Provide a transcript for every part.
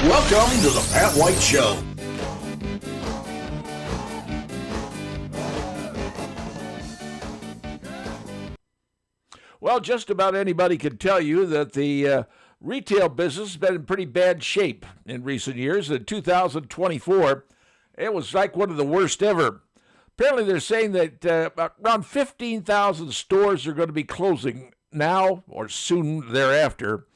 Welcome to the Pat White Show. Well, just about anybody can tell you that the retail business has been in pretty bad shape in recent years. In 2024, it was like one of the worst ever. Apparently, they're saying that around 15,000 stores are going to be closing now or soon thereafter.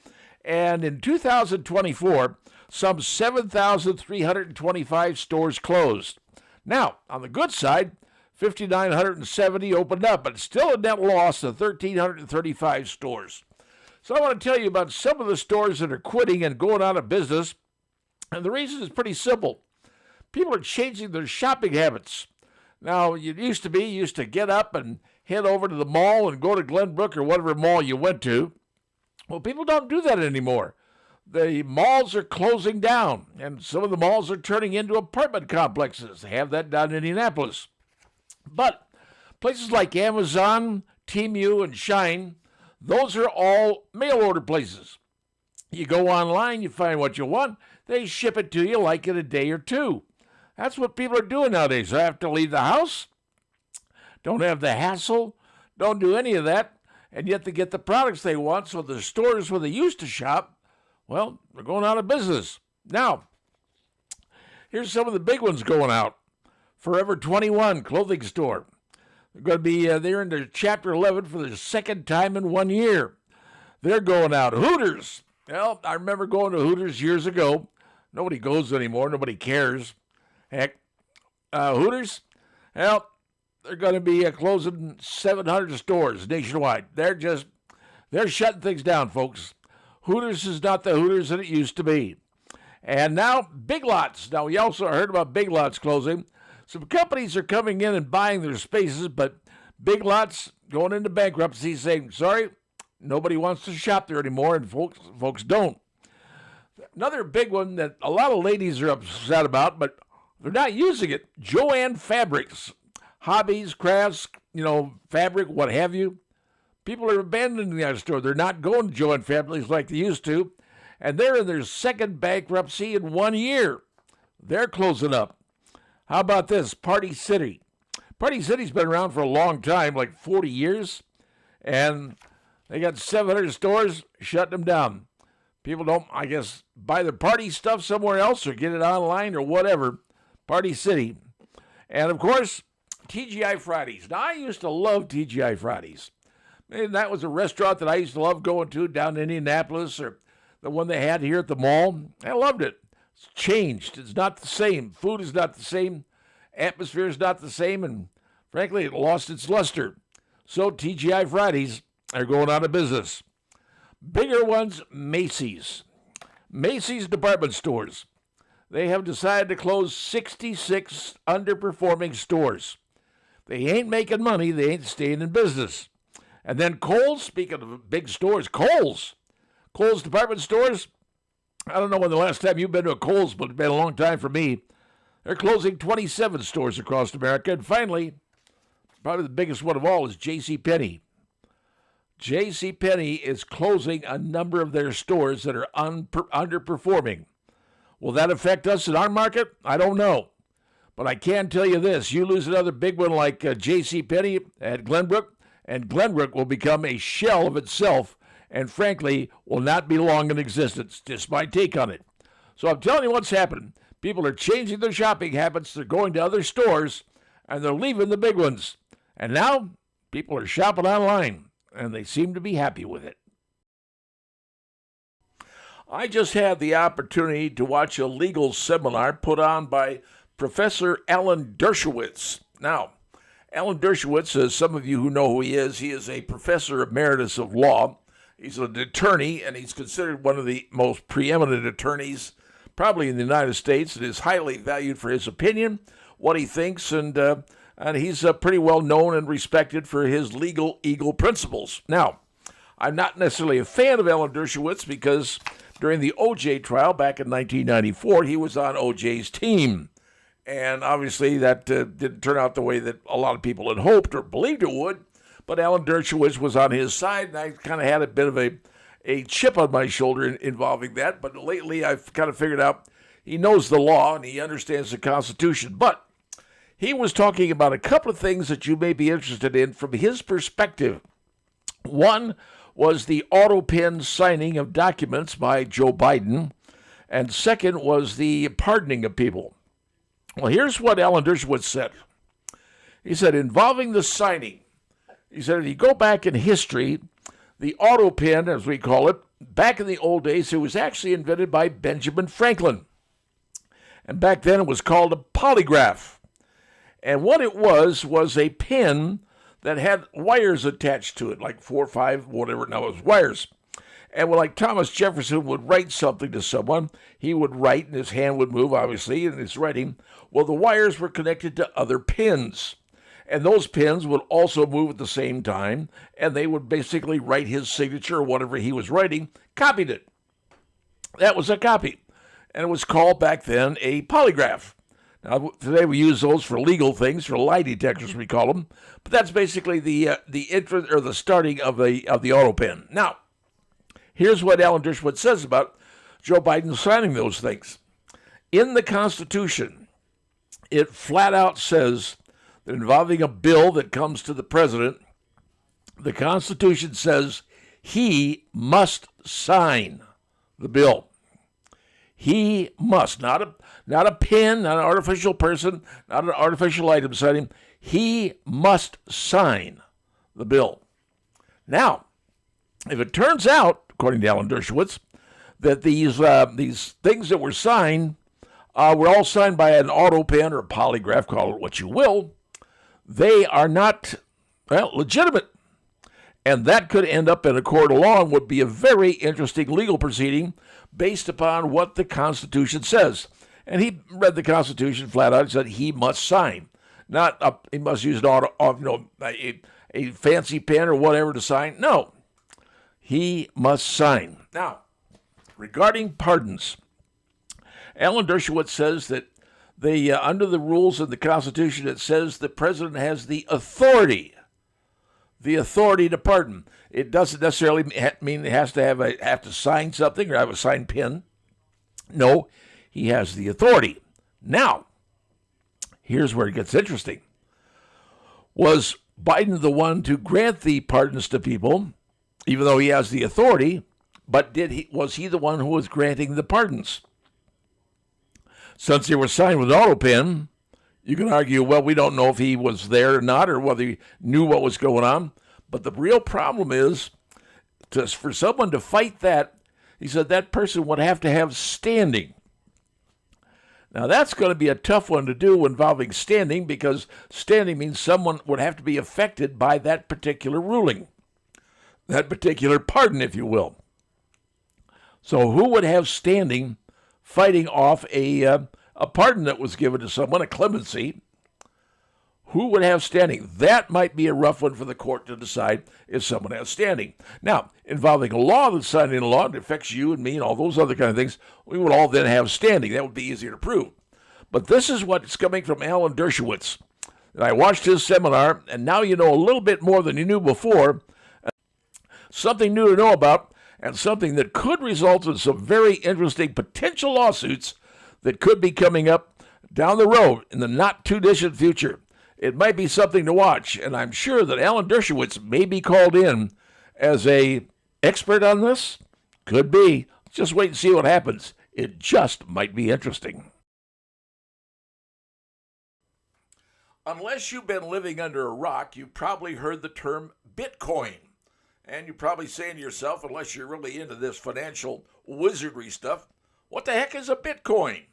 And in 2024, some 7,325 stores closed. Now, on the good side, 5,970 opened up, but still a net loss of 1,335 stores. So I want to tell you about some of the stores that are quitting and going out of business. And the reason is pretty simple. People are changing their shopping habits. Now, you used to get up and head over to the mall and go to Glenbrook or whatever mall you went to. Well, people don't do that anymore. The malls are closing down, and some of the malls are turning into apartment complexes. They have that down in Indianapolis. But places like Amazon, Temu, and Shine, those are all mail order places. You go online, you find what you want, they ship it to you like in a day or two. That's what people are doing nowadays. They have to leave the house, don't have the hassle, don't do any of that, and yet they get the products they want. So the stores where they used to shop, well, they're going out of business. Now, here's some of the big ones going out. Forever 21 clothing store. They're going to be they're in their Chapter 11 for the second time in 1 year. They're going out. Hooters. Well, I remember going to Hooters years ago. Nobody goes anymore. Nobody cares. Heck, Hooters, well, they're going to be closing 700 stores nationwide. They're shutting things down, folks. Hooters is not the Hooters that it used to be. And now, Big Lots. Now, we also heard about Big Lots closing. Some companies are coming in and buying their spaces, but Big Lots going into bankruptcy saying, sorry, nobody wants to shop there anymore, and folks don't. Another big one that a lot of ladies are upset about, but they're not using it, Joann Fabrics. Hobbies, crafts, fabric, what have you. People are abandoning that store. They're not going to Joann Fabrics like they used to, and they're in their second bankruptcy in 1 year. They're closing up. How about this? Party City. Party City's been around for a long time, like 40 years, and they got 700 stores, shutting them down. People don't, I guess, buy their party stuff somewhere else or get it online or whatever. Party City. And, of course, TGI Fridays. Now, I used to love TGI Fridays. And that was a restaurant that I used to love going to down in Indianapolis, or the one they had here at the mall. I loved it. It's changed. It's not the same. Food is not the same. Atmosphere is not the same. And frankly, it lost its luster. So TGI Fridays are going out of business. Bigger ones, Macy's. Macy's department stores. They have decided to close 66 underperforming stores. They ain't making money. They ain't staying in business. And then Kohl's, speaking of big stores, Kohl's department stores. I don't know when the last time you've been to a Kohl's, but it's been a long time for me. They're closing 27 stores across America. And finally, probably the biggest one of all is JCPenney. JCPenney is closing a number of their stores that are underperforming. Will that affect us in our market? I don't know. But I can tell you this. You lose another big one like JCPenney at Glenbrook, and Glenbrook will become a shell of itself and, frankly, will not be long in existence. Just my take on it. So I'm telling you what's happening. People are changing their shopping habits. They're going to other stores, and they're leaving the big ones. And now people are shopping online, and they seem to be happy with it. I just had the opportunity to watch a legal seminar put on by Professor Alan Dershowirtz. Now, Alan Dershowirtz, as some of you who know who he is a professor emeritus of law. He's an attorney, and he's considered one of the most preeminent attorneys probably in the United States, and is highly valued for his opinion, what he thinks, and he's pretty well known and respected for his legal eagle principles. Now, I'm not necessarily a fan of Alan Dershowirtz because during the O.J. trial back in 1994, he was on O.J.'s team. And obviously that didn't turn out the way that a lot of people had hoped or believed it would. But Alan Dershowitz was on his side, and I kind of had a bit of a chip on my shoulder involving that, but lately I've kind of figured out he knows the law and he understands the Constitution. But he was talking about a couple of things that you may be interested in from his perspective. One was the auto pen signing of documents by Joe Biden, and second was the pardoning of people. Well, here's what Alan Dershowitz said. He said, involving the signing, he said, if you go back in history, the auto pen, as we call it, back in the old days, it was actually invented by Benjamin Franklin. And back then it was called a polygraph. And what it was a pen that had wires attached to it, like 4 or 5, whatever, now it was wires. And when like Thomas Jefferson would write something to someone, he would write and his hand would move, obviously, in his writing. Well, the wires were connected to other pins. And those pins would also move at the same time, and they would basically write his signature or whatever he was writing, copied it. That was a copy. And it was called back then a polygraph. Now, today we use those for legal things, for lie detectors we call them. But that's basically the interest or the starting of the auto pen. Now, here's what Alan Dershowitz says about Joe Biden signing those things. In the Constitution, it flat out says that involving a bill that comes to the president, the Constitution says he must sign the bill. He must, not a pen, not an artificial person, not an artificial item signing. He must sign the bill. Now, if it turns out, according to Alan Dershowitz, that these things that were signed were all signed by an auto pen or a polygraph, call it what you will, they are not, legitimate. And that could end up in a court of law and would be a very interesting legal proceeding based upon what the Constitution says. And he read the Constitution flat out and said he must sign. Not he must use a fancy pen or whatever to sign. No, he must sign. Now, regarding pardons, Alan Dershowitz says that under the rules of the Constitution, it says the president has the authority to pardon. It doesn't necessarily mean it has to have to sign something or have a signed pen. No, he has the authority. Now, here's where it gets interesting. Was Biden the one to grant the pardons to people, even though he has the authority? But was he the one who was granting the pardons? Since they were signed with auto pen, you can argue, well, we don't know if he was there or not, or whether he knew what was going on. But the real problem is, for someone to fight that, he said that person would have to have standing. Now, that's going to be a tough one to do involving standing, because standing means someone would have to be affected by that particular ruling, that particular pardon, if you will. So who would have standing fighting off a pardon that was given to someone, a clemency? Who would have standing? That might be a rough one for the court to decide if someone has standing. Now, involving a law that's signed into law that affects you and me and all those other kind of things, we would all then have standing. That would be easier to prove. But this is what's coming from Alan Dershowitz. And I watched his seminar, and now you know a little bit more than you knew before. Something new to know about, and something that could result in some very interesting potential lawsuits that could be coming up down the road in the not-too-distant future. It might be something to watch, and I'm sure that Alan Dershowitz may be called in as a expert on this. Could be. Just wait and see what happens. It just might be interesting. Unless you've been living under a rock, you've probably heard the term Bitcoin. And you're probably saying to yourself, unless you're really into this financial wizardry stuff, what the heck is a Bitcoin?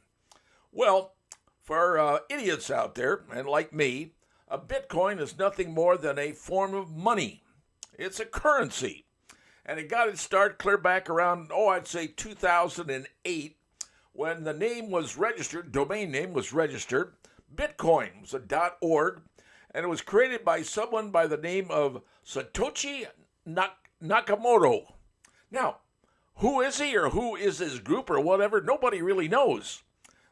Well, for idiots out there, and like me, a Bitcoin is nothing more than a form of money. It's a currency. And it got its start clear back around, I'd say 2008, when the name was registered, domain name was registered. Bitcoin was a .org, and it was created by someone by the name of Satoshi Nakamoto. Now, who is he or who is his group or whatever? Nobody really knows.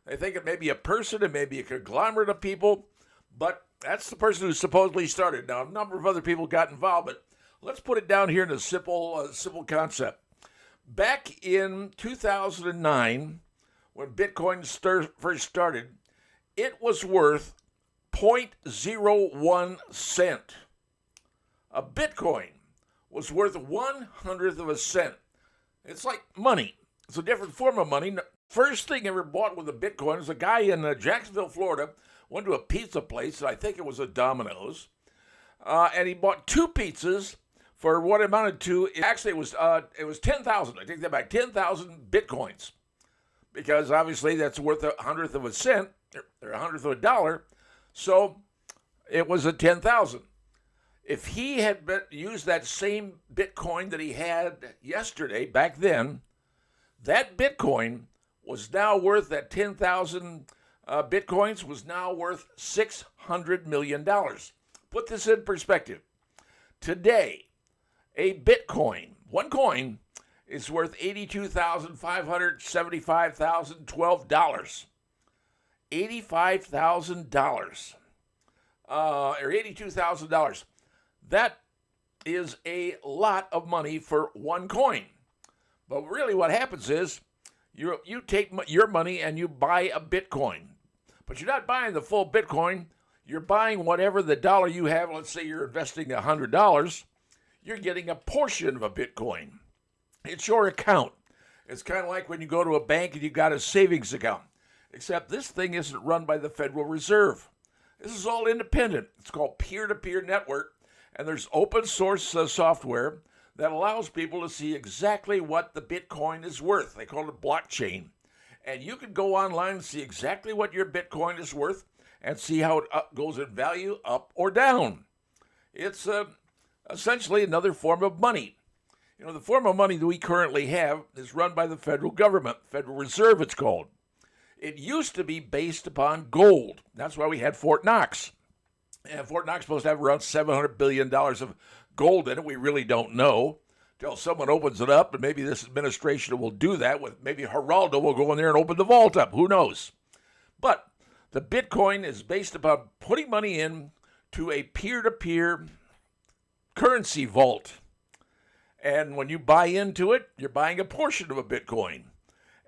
They think it may be a person, it may be a conglomerate of people, but that's the person who supposedly started. Now, a number of other people got involved, but let's put it down here in a simple concept. Back in 2009, when Bitcoin first started, it was worth 0.01 cent. A Bitcoin was worth 1/100th of a cent. It's like money. It's a different form of money. First thing ever bought with a Bitcoin was a guy in Jacksonville, Florida, went to a pizza place, I think it was a Domino's, and he bought 2 pizzas for what amounted to, actually it was 10,000, I take that back, 10,000 Bitcoins, because obviously that's worth 1/100th of a cent, or 1/100th of a dollar, so it was a 10,000. If he had used that same Bitcoin that he had yesterday, back then, that Bitcoin was now worth, that 10,000 Bitcoins was now worth $600 million. Put this in perspective. Today, a Bitcoin, one coin, is worth $82,575,012. $85,000. Or $82,000. That is a lot of money for one coin. But really what happens is you take your money and you buy a Bitcoin. But you're not buying the full Bitcoin. You're buying whatever the dollar you have. Let's say you're investing $100. You're getting a portion of a Bitcoin. It's your account. It's kind of like when you go to a bank and you got a savings account. Except this thing isn't run by the Federal Reserve. This is all independent. It's called peer-to-peer network. And there's open source software that allows people to see exactly what the Bitcoin is worth. They call it blockchain. And you can go online and see exactly what your Bitcoin is worth and see how it goes in value up or down. It's essentially another form of money. You know, the form of money that we currently have is run by the federal government, Federal Reserve it's called. It used to be based upon gold. That's why we had Fort Knox. And Fort Knox is supposed to have around $700 billion of gold in it. We really don't know until someone opens it up, and maybe this administration will do that. With maybe Geraldo will go in there and open the vault up. Who knows? But the Bitcoin is based upon putting money in to a peer-to-peer currency vault. And when you buy into it, you're buying a portion of a Bitcoin.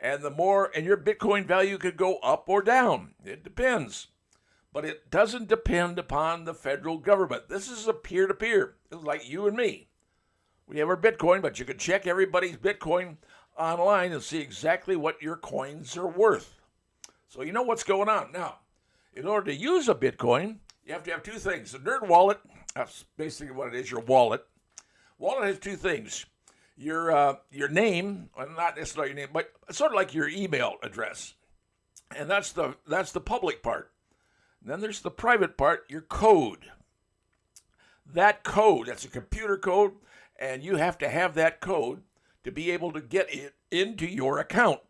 And your Bitcoin value could go up or down. It depends. But it doesn't depend upon the federal government. This is a peer-to-peer. It's like you and me. We have our Bitcoin, but you can check everybody's Bitcoin online and see exactly what your coins are worth. So you know what's going on. Now, in order to use a Bitcoin, you have to have 2 things. A Nerd wallet, that's basically what it is, your wallet. Wallet has 2 things. Your name, well, not necessarily your name, but sort of like your email address. And that's the public part. Then there's the private part, your code. That code, that's a computer code, and you have to have that code to be able to get it into your account.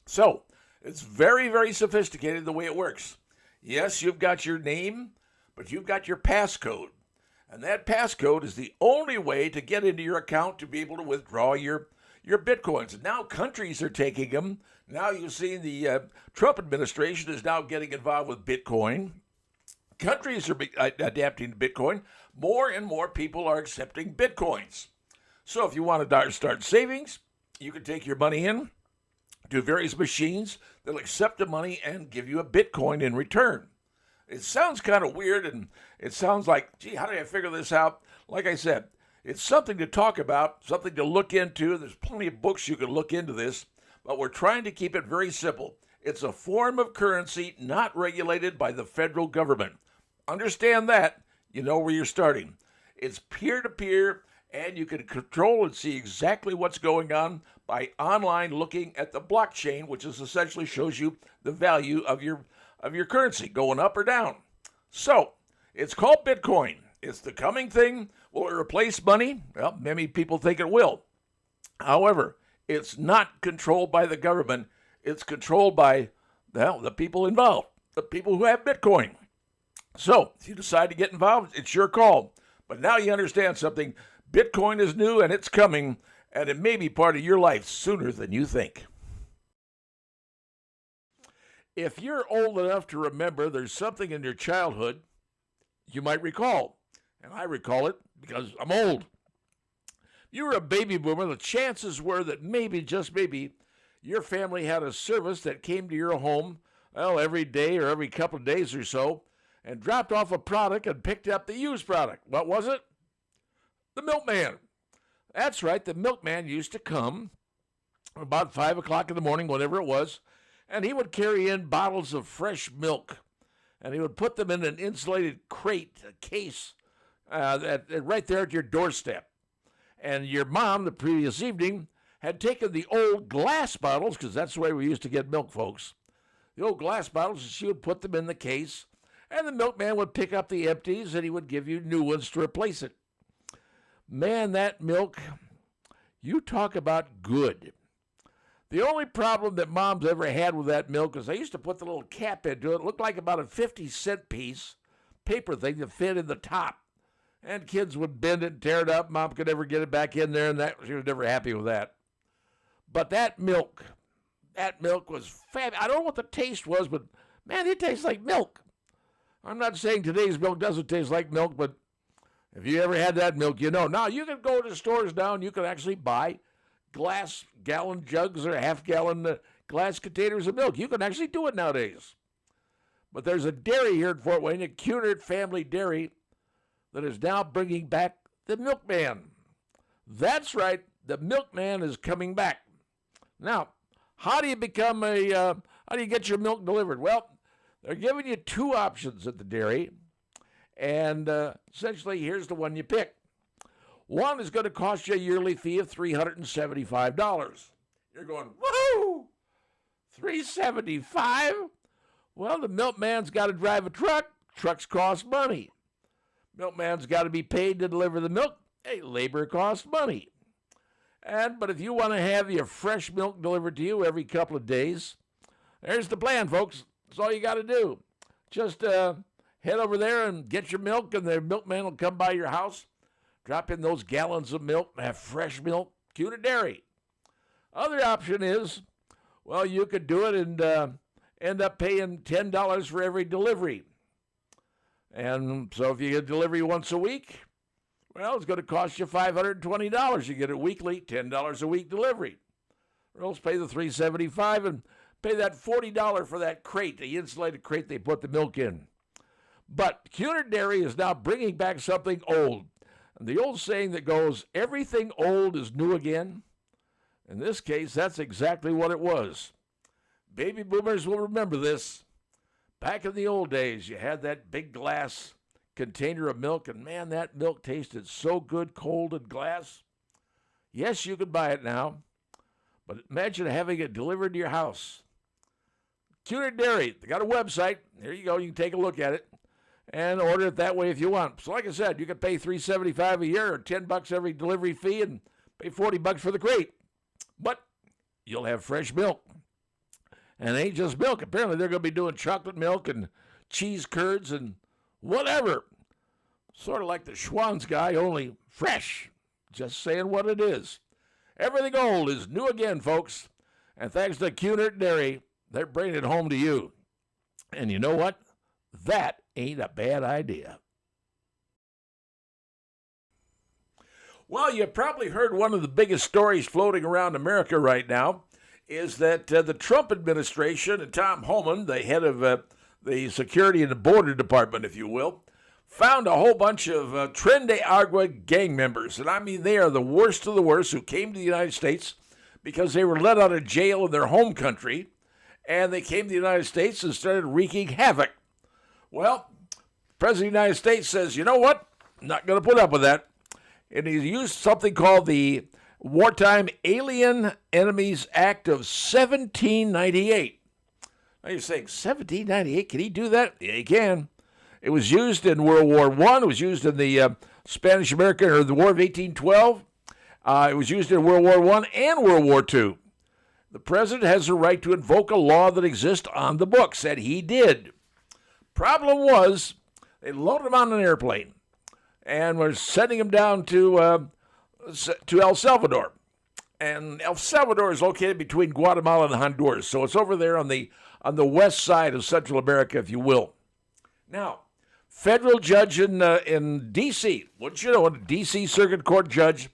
So, it's very, very sophisticated the way it works. Yes, you've got your name, but you've got your passcode. And that passcode is the only way to get into your account to be able to withdraw your Bitcoins. And now countries are taking them. Now you've seen the Trump administration is now getting involved with Bitcoin. Countries are adapting to Bitcoin. More and more people are accepting Bitcoins. So if you want to start savings, you can take your money in to various machines that'll accept the money and give you a Bitcoin in return. It sounds kind of weird, and it sounds like, gee, how did I figure this out? Like I said, it's something to talk about, something to look into. There's plenty of books you can look into this. But we're trying to keep it very simple. It's a form of currency not regulated by the federal government. Understand that. You know where you're starting. It's peer-to-peer, and you can control and see exactly what's going on by online looking at the blockchain, which is essentially shows you the value of your currency going up or down. So, it's called Bitcoin. It's the coming thing. Will it replace money? Well, many people think it will. However, it's not controlled by the government. It's controlled by, the people involved, the people who have Bitcoin. So, if you decide to get involved, it's your call. But now you understand something. Bitcoin is new and it's coming, and it may be part of your life sooner than you think. If you're old enough to remember there's something in your childhood you might recall, and I recall it because I'm old. you were a baby boomer, the chances were that maybe, just maybe, your family had a service that came to your home, well, every day or every couple of days or so, and dropped off a product and picked up the used product. What was it? The milkman. That's right, the milkman used to come about 5 o'clock in the morning, whatever it was, and he would carry in bottles of fresh milk, and he would put them in an insulated crate, a case, right there at your doorstep. And your mom, the previous evening, had taken the old glass bottles, because that's the way we used to get milk, folks, the old glass bottles, and she would put them in the case, and the milkman would pick up the empties, and he would give you new ones to replace it. Man, that milk, you talk about good. The only problem that Mom's ever had with that milk is I used to put the little cap into it. It looked like about a 50-cent piece, paper thing that fit in the top. And kids would bend it and tear it up. Mom could never get it back in there, and she was never happy with that. But that milk was fab. I don't know what the taste was, but, man, it tastes like milk. I'm not saying today's milk doesn't taste like milk, but if you ever had that milk, you know. Now, you can go to stores now, and you can actually buy glass gallon jugs or half-gallon glass containers of milk. You can actually do it nowadays. But there's a dairy here in Fort Wayne, a Kuehnart family dairy, that is now bringing back the milkman. That's right, the milkman is coming back. Now, how do you get your milk delivered? Well, they're giving you two options at the dairy, and essentially, here's the one you pick. One is going to cost you a yearly fee of $375. You're going, woohoo! $375? Well, the milkman's got to drive a truck. Trucks cost money. Milkman's got to be paid to deliver the milk. Hey, labor costs money. But if you want to have your fresh milk delivered to you every couple of days, there's the plan, folks. That's all you got to do. Just head over there and get your milk, and the milkman will come by your house, drop in those gallons of milk, and have fresh milk, Kuehnart Dairy. Other option is, well, you could do it and end up paying $10 for every delivery. And so if you get delivery once a week, well, it's going to cost you $520. You get it weekly, $10 a week delivery. Or else pay the $375 and pay that $40 for that crate, the insulated crate they put the milk in. But Kuehnart Dairy is now bringing back something old. And the old saying that goes, everything old is new again. In this case, that's exactly what it was. Baby boomers will remember this. Back in the old days, you had that big glass container of milk, and man, that milk tasted so good cold in glass. Yes, you could buy it now, but imagine having it delivered to your house. Kuehnart Dairy, they got a website. There you go. You can take a look at it and order it that way if you want. So like I said, you can pay $375 a year or $10 every delivery fee and pay $40 for the crate. But you'll have fresh milk. And it ain't just milk. Apparently they're going to be doing chocolate milk and cheese curds and whatever. Sort of like the Schwann's guy, only fresh. Just saying what it is. Everything old is new again, folks. And thanks to Kuehnart Dairy, they're bringing it home to you. And you know what? That ain't a bad idea. Well, you probably heard one of the biggest stories floating around America right now is that the Trump administration and Tom Homan, the head of the Security and the Border Department, if you will, found a whole bunch of Tren de Agua gang members. And I mean, they are the worst of the worst who came to the United States because they were let out of jail in their home country, and they came to the United States and started wreaking havoc. Well, the President of the United States says, you know what? I'm not going to put up with that. And he used something called the Wartime Alien Enemies Act of 1798. Now you're saying, 1798? Can he do that? Yeah, he can. It was used in World War I. It was used in the Spanish-American, or the War of 1812. It was used in World War I and World War II. The president has the right to invoke a law that exists on the books, and he did. Problem was, they loaded him on an airplane and were sending him down to El Salvador. And El Salvador is located between Guatemala and Honduras, so it's over there on the west side of Central America, if you will. Now, federal judge in D.C., wouldn't you know, a D.C. Circuit Court judge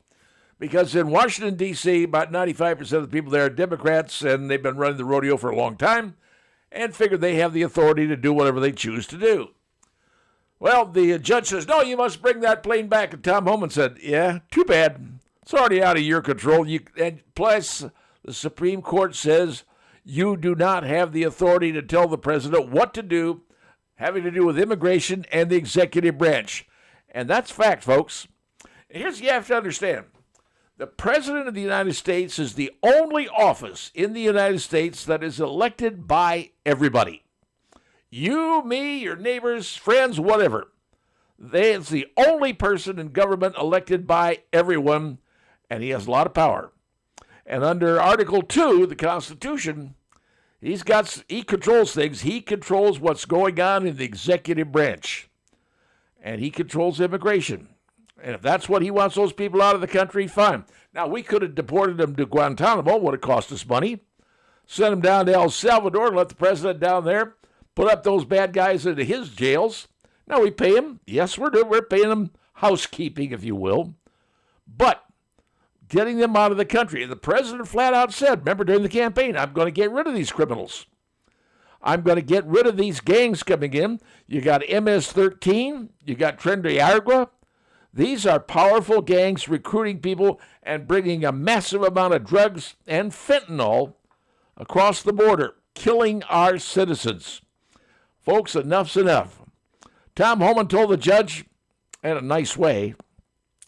Because in Washington, D.C., about 95% of the people there are Democrats, and they've been running the rodeo for a long time, and figure they have the authority to do whatever they choose to do. Well, the judge says, no, you must bring that plane back. And Tom Homan said, yeah, too bad. It's already out of your control. And plus, the Supreme Court says you do not have the authority to tell the president what to do, having to do with immigration and the executive branch. And that's fact, folks. Here's what you have to understand. The President of the United States is the only office in the United States that is elected by everybody. You, me, your neighbors, friends, whatever. It's the only person in government elected by everyone, and he has a lot of power. And under Article 2 of the Constitution, he controls things. He controls what's going on in the executive branch. And he controls immigration. And if that's what he wants those people out of the country, fine. Now, we could have deported them to Guantanamo, would have cost us money. Sent them down to El Salvador and let the president down there put up those bad guys into his jails. Now we pay him. Yes, we're paying them housekeeping, if you will. But getting them out of the country. And the president flat out said, remember during the campaign, I'm going to get rid of these criminals. I'm going to get rid of these gangs coming in. You got MS-13. You got Tren de Aragua. These are powerful gangs recruiting people and bringing a massive amount of drugs and fentanyl across the border, killing our citizens. Folks, enough's enough. Tom Homan told the judge, in a nice way,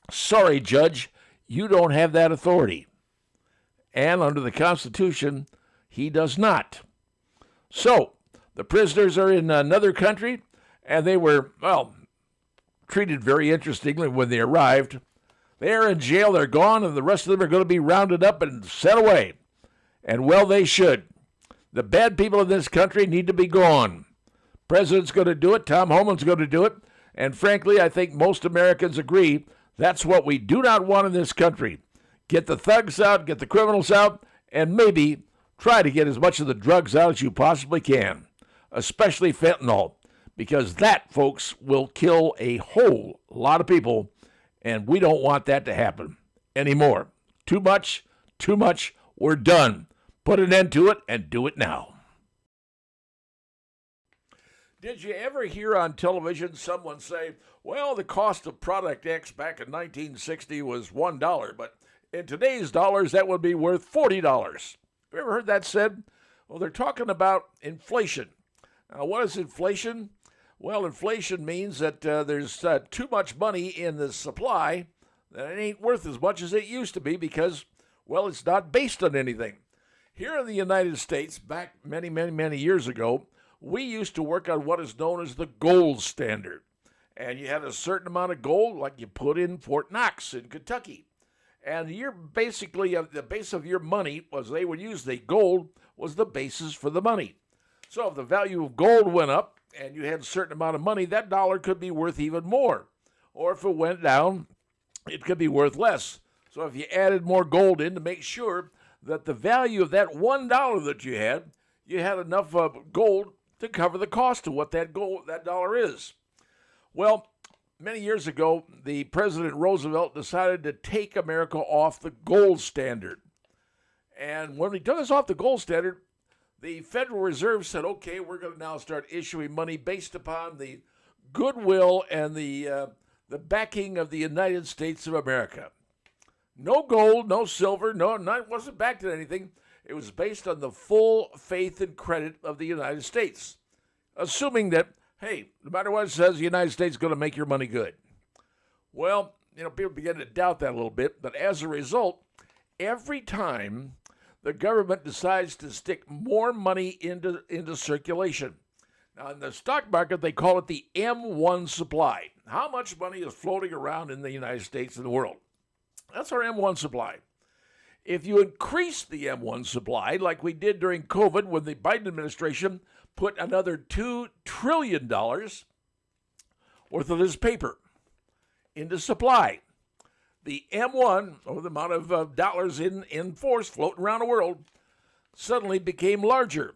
sorry, Judge, you don't have that authority. And under the Constitution, he does not. So, the prisoners are in another country, and they were, treated very interestingly when they arrived. They're in jail, they're gone, and the rest of them are going to be rounded up and sent away. And well, they should. The bad people in this country need to be gone. President's going to do it, Tom Homan's going to do it, and frankly, I think most Americans agree that's what we do not want in this country. Get the thugs out, get the criminals out, and maybe try to get as much of the drugs out as you possibly can, especially fentanyl. Because that, folks, will kill a whole lot of people, and we don't want that to happen anymore. Too much, we're done. Put an end to it and do it now. Did you ever hear on television someone say, well, the cost of product X back in 1960 was $1, but in today's dollars, that would be worth $40? Have you ever heard that said? Well, they're talking about inflation. Now, what is inflation? Well, inflation means that there's too much money in the supply that it ain't worth as much as it used to be because, well, it's not based on anything. Here in the United States, back many, many, many years ago, we used to work on what is known as the gold standard. And you had a certain amount of gold, like you put in Fort Knox in Kentucky. And you're basically, the base of your money was they would use the gold was the basis for the money. So if the value of gold went up and you had a certain amount of money, that dollar could be worth even more. Or if it went down, it could be worth less. So if you added more gold in to make sure that the value of that $1 that you had enough gold to cover the cost of what that dollar is. Well, many years ago, the President Roosevelt decided to take America off the gold standard. And when he took us off the gold standard, the Federal Reserve said, okay, we're going to now start issuing money based upon the goodwill and the backing of the United States of America. No gold, no silver, it wasn't backed on anything. It was based on the full faith and credit of the United States, assuming that, hey, no matter what it says, the United States is going to make your money good. Well, people begin to doubt that a little bit, but as a result, every time the government decides to stick more money into circulation. Now, in the stock market, they call it the M1 supply. How much money is floating around in the United States and the world? That's our M1 supply. If you increase the M1 supply, like we did during COVID when the Biden administration put another $2 trillion worth of this paper into supply, the M1, or the amount of dollars in force floating around the world, suddenly became larger.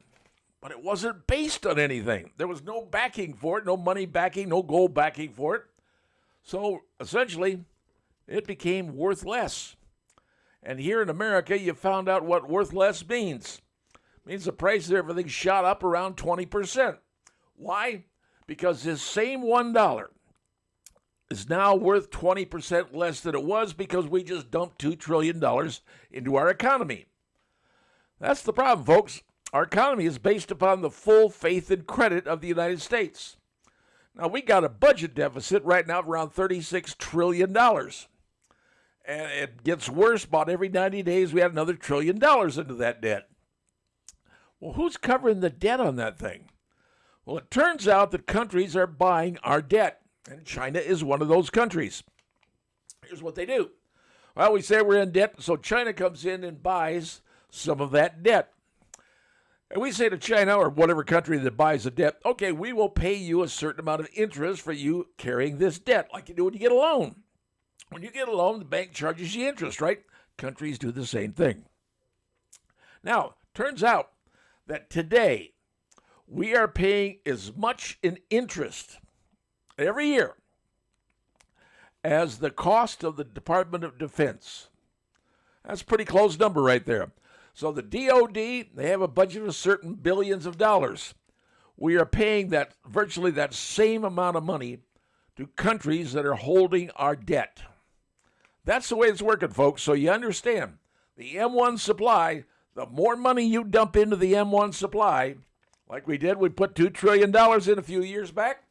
But it wasn't based on anything. There was no backing for it, no money backing, no gold backing for it. So essentially, it became worth less. And here in America, you found out what worth less means. It means the price of everything shot up around 20%. Why? Because this same $1 is now worth 20% less than it was because we just dumped $2 trillion into our economy. That's the problem, folks. Our economy is based upon the full faith and credit of the United States. Now, we got a budget deficit right now of around $36 trillion. And it gets worse. About every 90 days, we add another $1 trillion into that debt. Well, who's covering the debt on that thing? Well, it turns out that countries are buying our debt, and China is one of those countries. Here's what they do. Well, we say we're in debt, so China comes in and buys some of that debt. And we say to China or whatever country that buys the debt, okay, we will pay you a certain amount of interest for you carrying this debt, like you do when you get a loan. When you get a loan, the bank charges you interest, right? Countries do the same thing. Now, turns out that today we are paying as much in interest every year as the cost of the Department of Defense. That's a pretty close number right there. So the DOD, they have a budget of certain billions of dollars. We are paying that virtually that same amount of money to countries that are holding our debt. That's the way it's working, folks. So you understand, the M1 supply, the more money you dump into the M1 supply, like we did, we put $2 trillion in a few years back,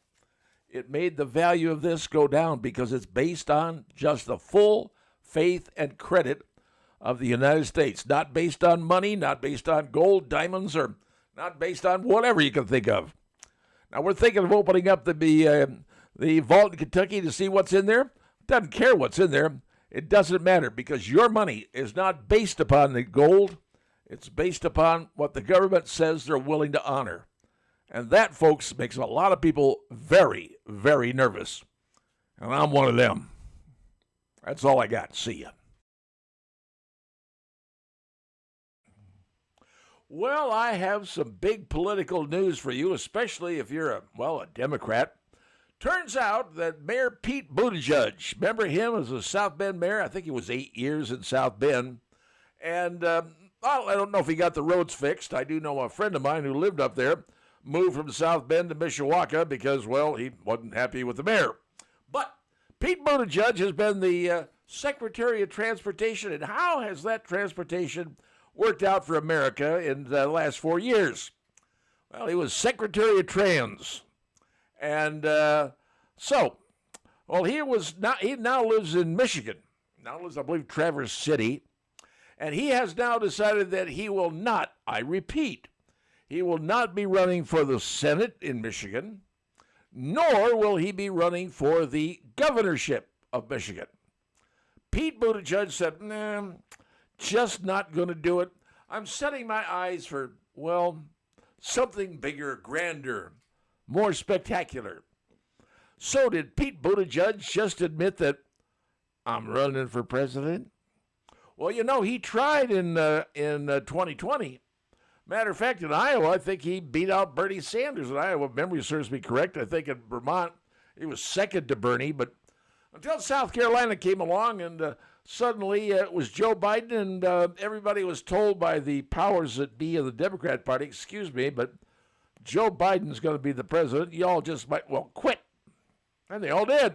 it made the value of this go down because it's based on just the full faith and credit of the United States, not based on money, not based on gold, diamonds, or not based on whatever you can think of. Now, we're thinking of opening up the vault in Kentucky to see what's in there. Doesn't care what's in there. It doesn't matter because your money is not based upon the gold. It's based upon what the government says they're willing to honor. And that, folks, makes a lot of people very, very nervous. And I'm one of them. That's all I got. See ya. Well, I have some big political news for you, especially if you're a Democrat. Turns out that Mayor Pete Buttigieg, remember him as a South Bend mayor? I think he was 8 years in South Bend. And I don't know if he got the roads fixed. I do know a friend of mine who lived up there moved from South Bend to Mishawaka because, well, he wasn't happy with the mayor. But Pete Buttigieg has been the Secretary of Transportation, and how has that transportation worked out for America in the last 4 years? Well, he was Secretary of Trans. And he now lives in Michigan. Now lives, I believe, Traverse City. And he has now decided that he will not, I repeat, he will not be running for the Senate in Michigan, nor will he be running for the governorship of Michigan. Pete Buttigieg said, nah, just not going to do it. I'm setting my eyes for, well, something bigger, grander, more spectacular. So did Pete Buttigieg just admit that I'm running for president? Well, you know, he tried in 2020. Matter of fact, in Iowa, I think he beat out Bernie Sanders in Iowa. If memory serves me correct. I think in Vermont, he was second to Bernie. But until South Carolina came along, and suddenly it was Joe Biden, and everybody was told by the powers that be of the Democrat Party, excuse me, but Joe Biden's going to be the president. Y'all just might, well, quit. And they all did.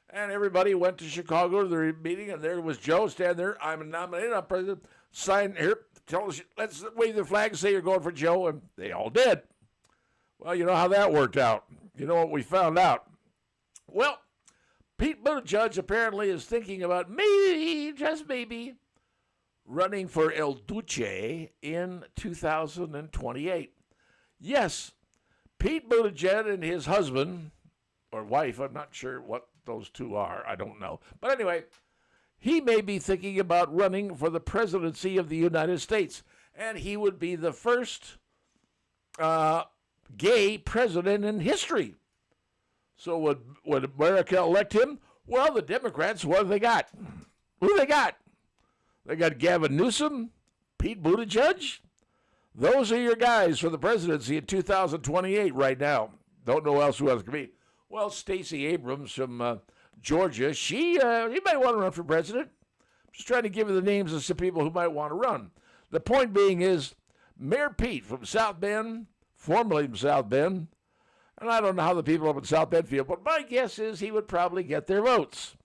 And everybody went to Chicago to the meeting, and there was Joe standing there. I'm nominated. I'm president. Sign here. Tell us, let's wave the flag and say you're going for Joe. And they all did. Well, you know how that worked out. You know what we found out. Well, Pete Buttigieg apparently is thinking about maybe, just maybe, running for El Duce in 2028. Yes, Pete Buttigieg and his husband, or wife, I'm not sure what those two are, I don't know. But anyway, he may be thinking about running for the presidency of the United States, and he would be the first gay president in history. So would America elect him? Well, the Democrats, what do they got? Who do they got? They got Gavin Newsom, Pete Buttigieg. Those are your guys for the presidency in 2028 right now. Don't know who else could be. Well, Stacey Abrams from Georgia, she might want to run for president. Just trying to give you the names of some people who might want to run. The point being is Mayor Pete from South Bend, formerly from South Bend, and I don't know how the people up in South Bend feel, but my guess is he would probably get their votes.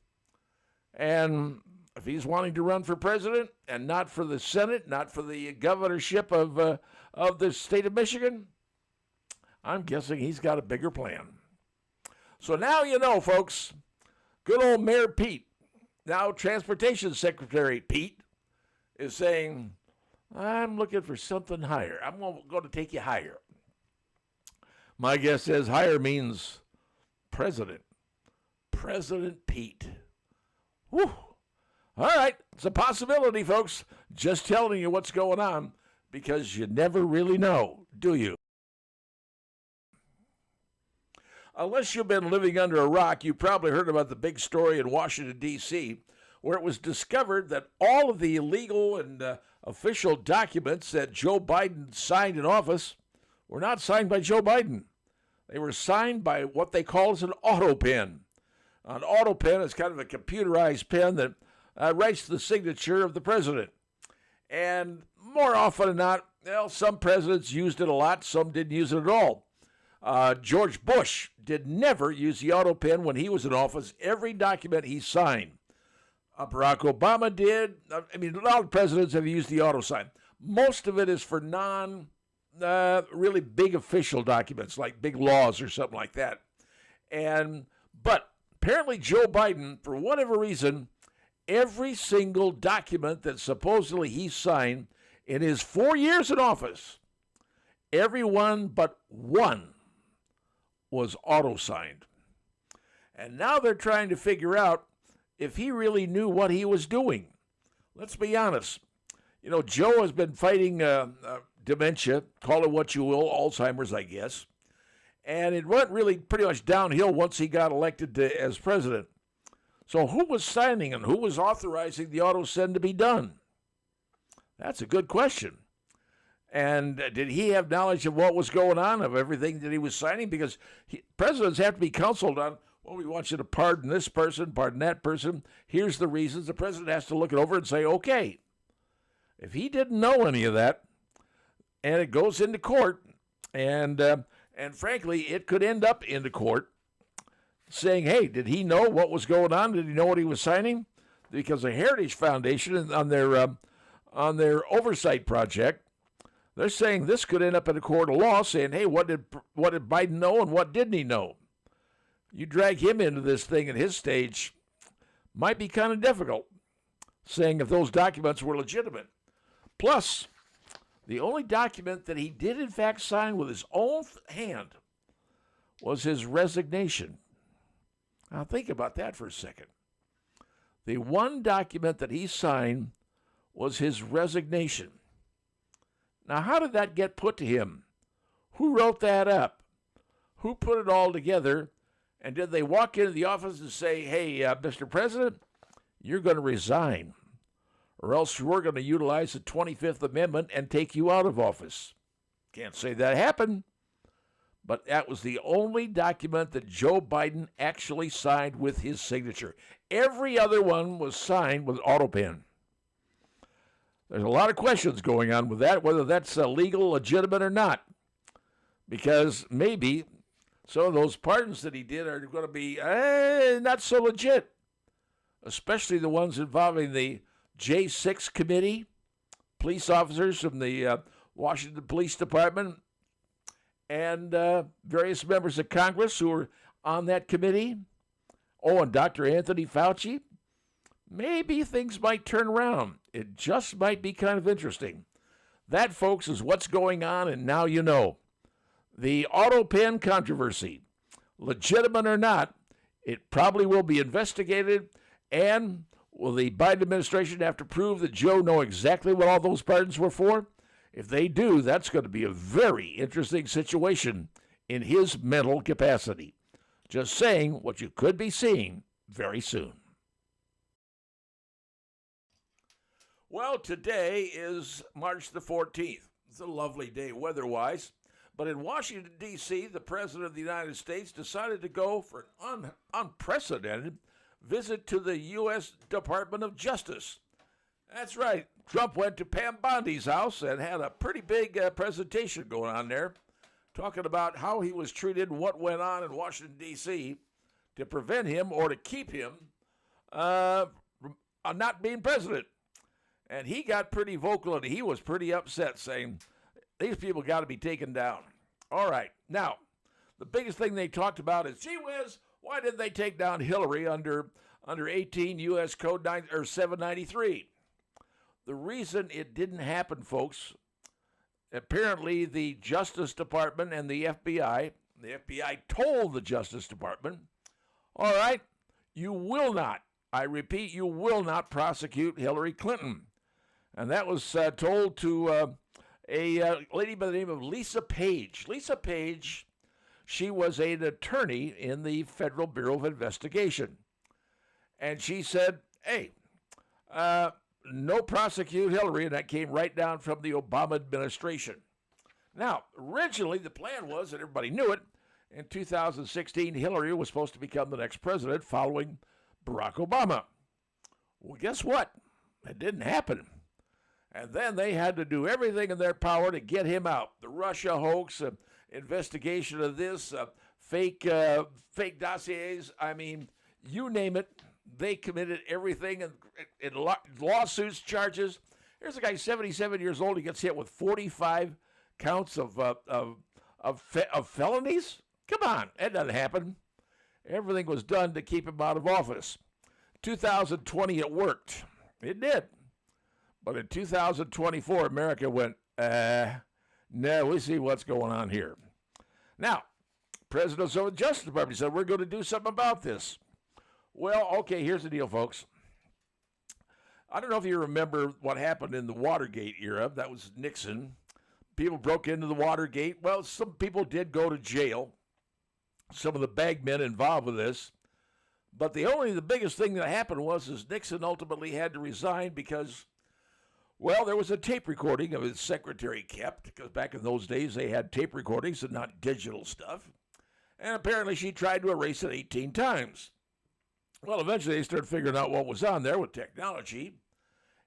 And if he's wanting to run for president and not for the Senate, not for the governorship of the state of Michigan, I'm guessing he's got a bigger plan. So now you know, folks, good old Mayor Pete, now Transportation Secretary Pete, is saying, I'm looking for something higher. I'm going to take you higher. My guess is higher means president. President Pete. Whew. All right, it's a possibility, folks. Just telling you what's going on because you never really know, do you? Unless you've been living under a rock, you probably heard about the big story in Washington, D.C., where it was discovered that all of the illegal and official documents that Joe Biden signed in office were not signed by Joe Biden. They were signed by what they call as an auto pen. An auto pen is kind of a computerized pen that writes the signature of the president. And more often than not, well, some presidents used it a lot, some didn't use it at all. George Bush did never use the auto pen when he was in office. Every document he signed. Barack Obama did. I mean, a lot of presidents have used the auto sign. Most of it is for really big official documents, like big laws or something like that. But apparently Joe Biden, for whatever reason, every single document that supposedly he signed in his 4 years in office, every one but one was auto-signed. And now they're trying to figure out if he really knew what he was doing. Let's be honest. You know, Joe has been fighting dementia, call it what you will, Alzheimer's, I guess. And it went really pretty much downhill once he got elected as president. So who was signing and who was authorizing the auto send to be done? That's a good question. And did he have knowledge of what was going on, of everything that he was signing? Because presidents have to be counseled on, well, we want you to pardon this person, pardon that person. Here's the reasons. The president has to look it over and say, okay. If he didn't know any of that, and it goes into court, and frankly, it could end up into court saying, hey, did he know what was going on? Did he know what he was signing? Because the Heritage Foundation, on their oversight project, they're saying this could end up in a court of law saying, hey, what did Biden know and what didn't he know? You drag him into this thing at his stage, might be kind of difficult, saying if those documents were legitimate. Plus, the only document that he did in fact sign with his own hand was his resignation. Now think about that for a second. The one document that he signed was his resignation. Now, how did that get put to him? Who wrote that up? Who put it all together? And did they walk into the office and say, hey, Mr. President, you're going to resign, or else we're going to utilize the 25th Amendment and take you out of office? Can't say that happened, but that was the only document that Joe Biden actually signed with his signature. Every other one was signed with auto pen. There's a lot of questions going on with that, whether that's legal, legitimate, or not, because maybe some of those pardons that he did are going to be not so legit, especially the ones involving the J6 committee, police officers from the Washington Police Department, and various members of Congress who are on that committee. Oh, and Dr. Anthony Fauci. Maybe things might turn around. It just might be kind of interesting. That, folks, is what's going on, and now you know. The auto pen controversy, legitimate or not, it probably will be investigated, and will the Biden administration have to prove that Joe know exactly what all those pardons were for? If they do, that's going to be a very interesting situation in his mental capacity. Just saying what you could be seeing very soon. Well, today is March the 14th. It's a lovely day weather-wise. But in Washington, D.C., the President of the United States decided to go for an unprecedented visit to the U.S. Department of Justice. That's right. Trump went to Pam Bondi's house and had a pretty big presentation going on there, talking about how he was treated and what went on in Washington, D.C. to prevent him or to keep him from not being president. And he got pretty vocal and he was pretty upset, saying, these people got to be taken down. All right. Now, the biggest thing they talked about is, gee whiz, why didn't they take down Hillary under 18 U.S. Code 793? The reason it didn't happen, folks, apparently the Justice Department and the FBI told the Justice Department, all right, you will not, I repeat, you will not prosecute Hillary Clinton. And that was told to a lady by the name of Lisa Page. Lisa Page, she was an attorney in the Federal Bureau of Investigation. And she said, hey, no prosecute Hillary, and that came right down from the Obama administration. Now, originally the plan was, and everybody knew it, in 2016, Hillary was supposed to become the next president following Barack Obama. Well, guess what? It didn't happen. And then they had to do everything in their power to get him out. The Russia hoax, investigation of this, fake dossiers, I mean, you name it. They committed everything in lawsuits, charges. Here's a guy, 77 years old. He gets hit with 45 counts of felonies. Come on, that doesn't happen. Everything was done to keep him out of office. 2020, it worked. It did. But in 2024, America went, no, we see what's going on here. Now, President of the Justice Department said, we're going to do something about this. Well, okay, here's the deal, folks. I don't know if you remember what happened in the Watergate era. That was Nixon. People broke into the Watergate. Well, some people did go to jail, some of the bagmen involved with this. But the biggest thing that happened was Nixon ultimately had to resign because, well, there was a tape recording of his secretary kept, because back in those days they had tape recordings and not digital stuff. And apparently she tried to erase it 18 times. Well, eventually they started figuring out what was on there with technology.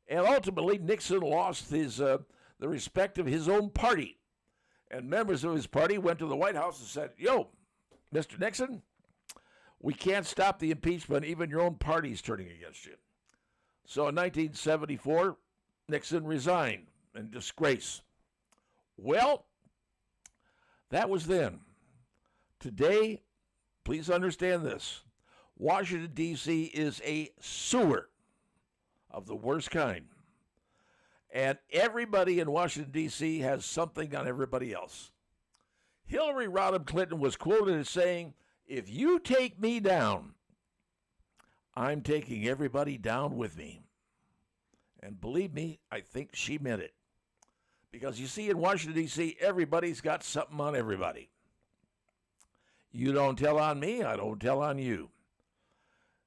And ultimately Nixon lost the respect of his own party. And members of his party went to the White House and said, yo, Mr. Nixon, we can't stop the impeachment. Even your own party's turning against you. So in 1974, Nixon resigned in disgrace. Well, that was then. Today, please understand this. Washington, D.C. is a sewer of the worst kind. And everybody in Washington, D.C. has something on everybody else. Hillary Rodham Clinton was quoted as saying, if you take me down, I'm taking everybody down with me. And believe me, I think she meant it. Because you see, in Washington, D.C., everybody's got something on everybody. You don't tell on me, I don't tell on you.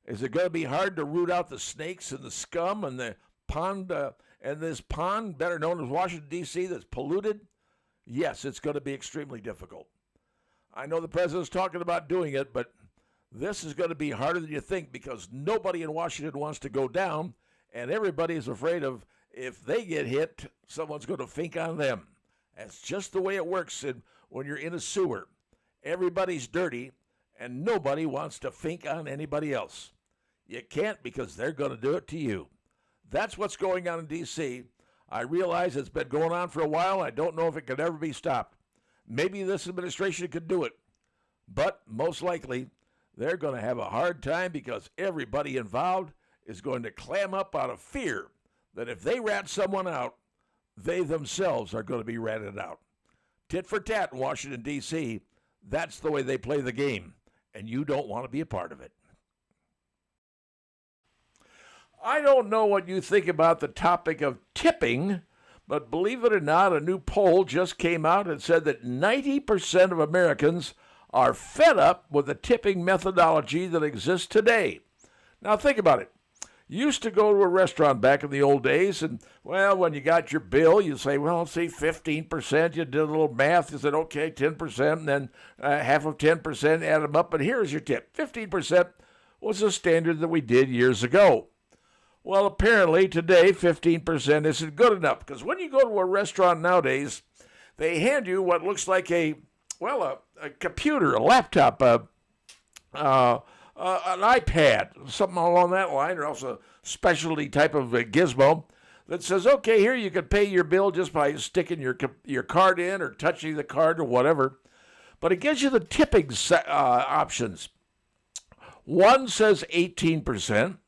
Is it going to be hard to root out the snakes and the scum and the pond, and this pond, better known as Washington, D.C., that's polluted? Yes, it's going to be extremely difficult. I know the president's talking about doing it, but this is going to be harder than you think because nobody in Washington wants to go down, and everybody is afraid of if they get hit, someone's going to think on them. That's just the way it works when you're in a sewer. Everybody's dirty, and nobody wants to think on anybody else. You can't because they're going to do it to you. That's what's going on in D.C. I realize it's been going on for a while. I don't know if it could ever be stopped. Maybe this administration could do it, but most likely they're going to have a hard time because everybody involved is going to clam up out of fear that if they rat someone out, they themselves are going to be ratted out. Tit for tat in Washington, D.C., that's the way they play the game, and you don't want to be a part of it. I don't know what you think about the topic of tipping, but believe it or not, a new poll just came out and said that 90% of Americans are fed up with the tipping methodology that exists today. Now think about it. You used to go to a restaurant back in the old days, and, well, when you got your bill, you say, well, let's see, 15%. You did a little math. You said, okay, 10%, and then half of 10%, add them up, and here's your tip. 15% was the standard that we did years ago. Well, apparently today 15% isn't good enough, because when you go to a restaurant nowadays, they hand you what looks like a computer, a laptop, an iPad, something along that line, or else a specialty type of a gizmo that says, okay, here you can pay your bill just by sticking your card in or touching the card or whatever. But it gives you the tipping options. One says 18%,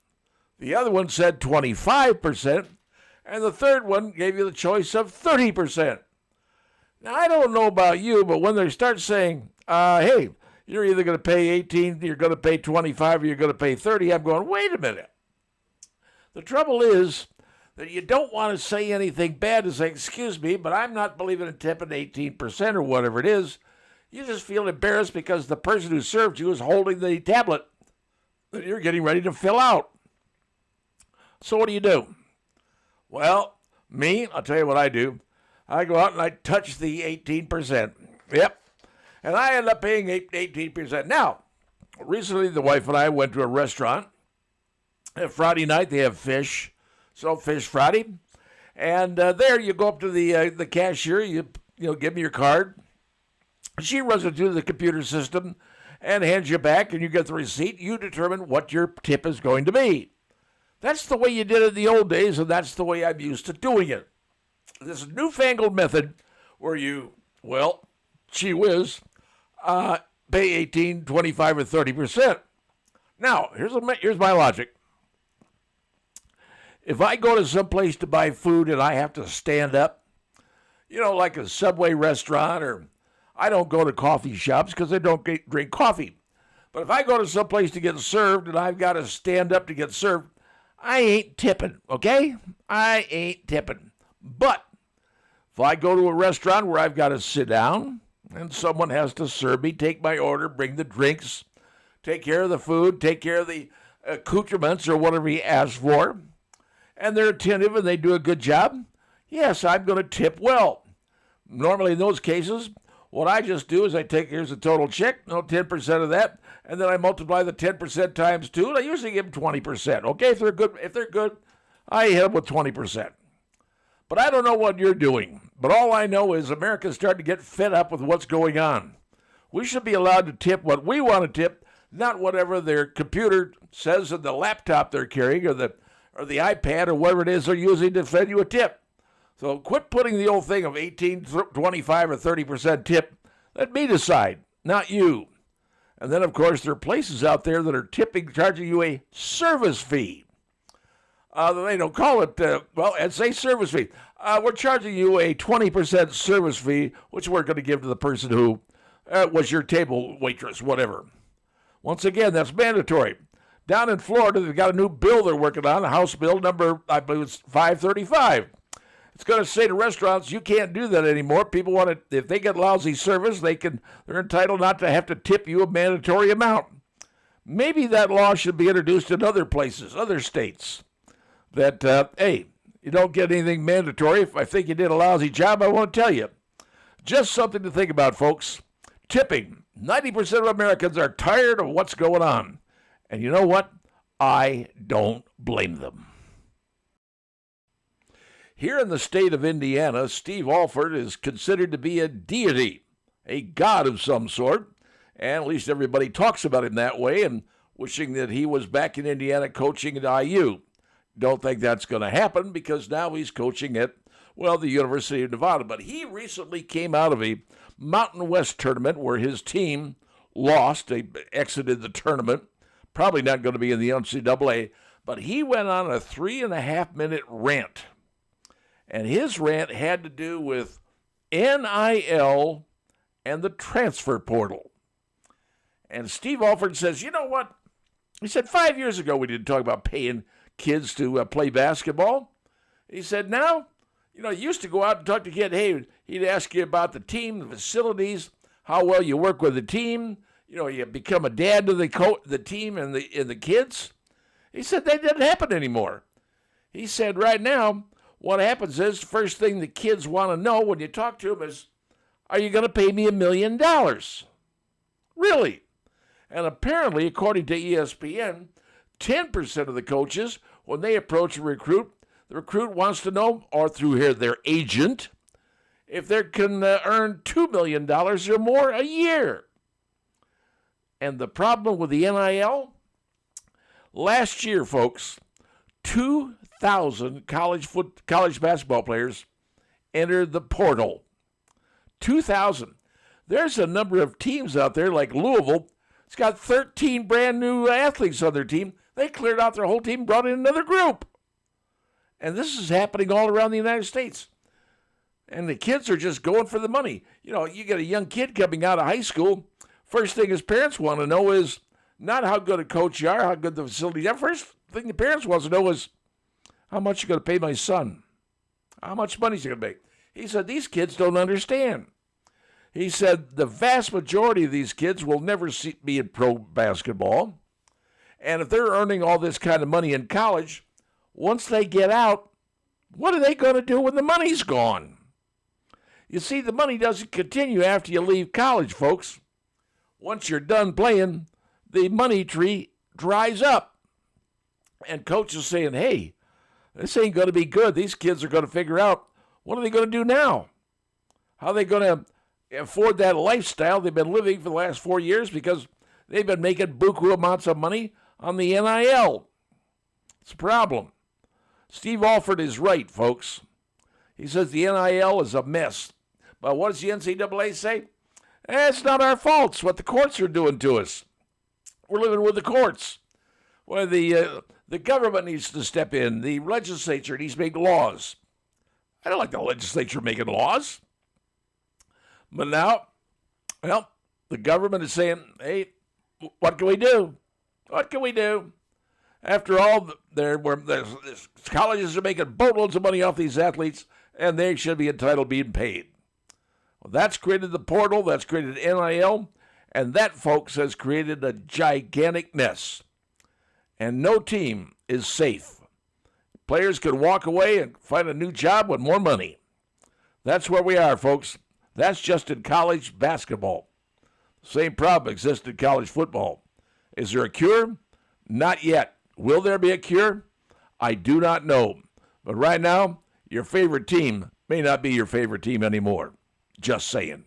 the other one said 25%, and the third one gave you the choice of 30%. Now, I don't know about you, but when they start saying, hey, you're either going to pay 18, you're going to pay 25, or you're going to pay 30, I'm going, wait a minute. The trouble is that you don't want to say anything bad and say, excuse me, but I'm not believing in tipping 18% or whatever it is. You just feel embarrassed because the person who served you is holding the tablet that you're getting ready to fill out. So what do? Well, I'll tell you what I do. I go out and I touch the 18%. Yep. And I end up paying 18%. Now, recently the wife and I went to a restaurant. Friday night they have fish. So Fish Friday. And there you go up to the cashier. You give me your card. She runs it through the computer system and hands you back, and you get the receipt. You determine what your tip is going to be. That's the way you did it in the old days, and that's the way I'm used to doing it. This newfangled method where you, gee whiz, pay 18, 25, or 30%. Now, here's my logic. If I go to some place to buy food and I have to stand up, like a Subway restaurant, or I don't go to coffee shops because I don't drink coffee. But if I go to some place to get served and I've got to stand up to get served, I ain't tipping, okay? I ain't tipping. But if I go to a restaurant where I've got to sit down and someone has to serve me, take my order, bring the drinks, take care of the food, take care of the accoutrements or whatever he asks for, and they're attentive and they do a good job, yes, I'm going to tip well. Normally in those cases, what I just do is here's the total check, 10% of that, and then I multiply the 10% times 2, and I usually give them 20%. Okay, if they're good, I hit them with 20%. But I don't know what you're doing. But all I know is America's starting to get fed up with what's going on. We should be allowed to tip what we want to tip, not whatever their computer says in the laptop they're carrying or the iPad or whatever it is they're using to send you a tip. So quit putting the old thing of 18, 25, or 30% tip. Let me decide, not you. And then, of course, there are places out there that are charging you a service fee. They don't call it, it's a service fee. We're charging you a 20% service fee, which we're going to give to the person who was your table waitress, whatever. Once again, that's mandatory. Down in Florida, they've got a new bill they're working on, House Bill number, I believe it's 535. It's going to say to restaurants, you can't do that anymore. People want to, if they get lousy service, they're entitled not to have to tip you a mandatory amount. Maybe that law should be introduced in other places, other states. That, hey, you don't get anything mandatory. If I think you did a lousy job, I won't tell you. Just something to think about, folks. Tipping. 90% of Americans are tired of what's going on. And you know what? I don't blame them. Here in the state of Indiana, Steve Alford is considered to be a deity, a god of some sort, and at least everybody talks about him that way and wishing that he was back in Indiana coaching at IU. Don't think that's going to happen because now he's coaching at, the University of Nevada. But he recently came out of a Mountain West tournament where his team lost. They exited the tournament. Probably not going to be in the NCAA. But he went on a 3.5-minute rant. And his rant had to do with NIL and the transfer portal. And Steve Alford says, you know what? He said 5 years ago we didn't talk about paying kids to play basketball. He said now, you used to go out and talk to kids. Hey, he'd ask you about the team, the facilities, how well you work with the team. You become a dad to the team and the kids. He said that doesn't happen anymore. He said right now, what happens is the first thing the kids want to know when you talk to them is, are you going to pay me $1 million? Really? And apparently, according to ESPN, 10% of the coaches when they approach a recruit, the recruit wants to know, or through their agent, if they can earn $2 million or more a year. And the problem with the NIL? Last year, folks, 2,000 college basketball players entered the portal. 2,000. There's a number of teams out there like Louisville. It's got 13 brand new athletes on their team. They cleared out their whole team, brought in another group. And this is happening all around the United States. And the kids are just going for the money. You know, you get a young kid coming out of high school. First thing his parents want to know is not how good a coach you are, how good the facilities are. First thing the parents want to know is, how much you going to pay my son? How much money is he going to make? He said, these kids don't understand. He said, the vast majority of these kids will never be in pro basketball. And if they're earning all this kind of money in college, once they get out, what are they going to do when the money's gone? You see, the money doesn't continue after you leave college, folks. Once you're done playing, the money tree dries up. And coach is saying, hey, this ain't going to be good. These kids are going to figure out, what are they going to do now? How are they going to afford that lifestyle they've been living for the last 4 years because they've been making buku amounts of money on the NIL? It's a problem. Steve Alford is right, folks. He says the NIL is a mess. But what does the NCAA say? It's not our fault. It's what the courts are doing to us. We're living with the courts. Well, the government needs to step in. The legislature needs to make laws. I don't like the legislature making laws. But now, well, the government is saying, hey, what can we do? What can we do? After all, colleges are making boatloads of money off these athletes, and they should be entitled to being paid. Well, that's created the portal, that's created NIL, and that, folks, has created a gigantic mess. And no team is safe. Players can walk away and find a new job with more money. That's where we are, folks. That's just in college basketball. Same problem exists in college football. Is there a cure? Not yet. Will there be a cure? I do not know. But right now, your favorite team may not be your favorite team anymore. Just saying.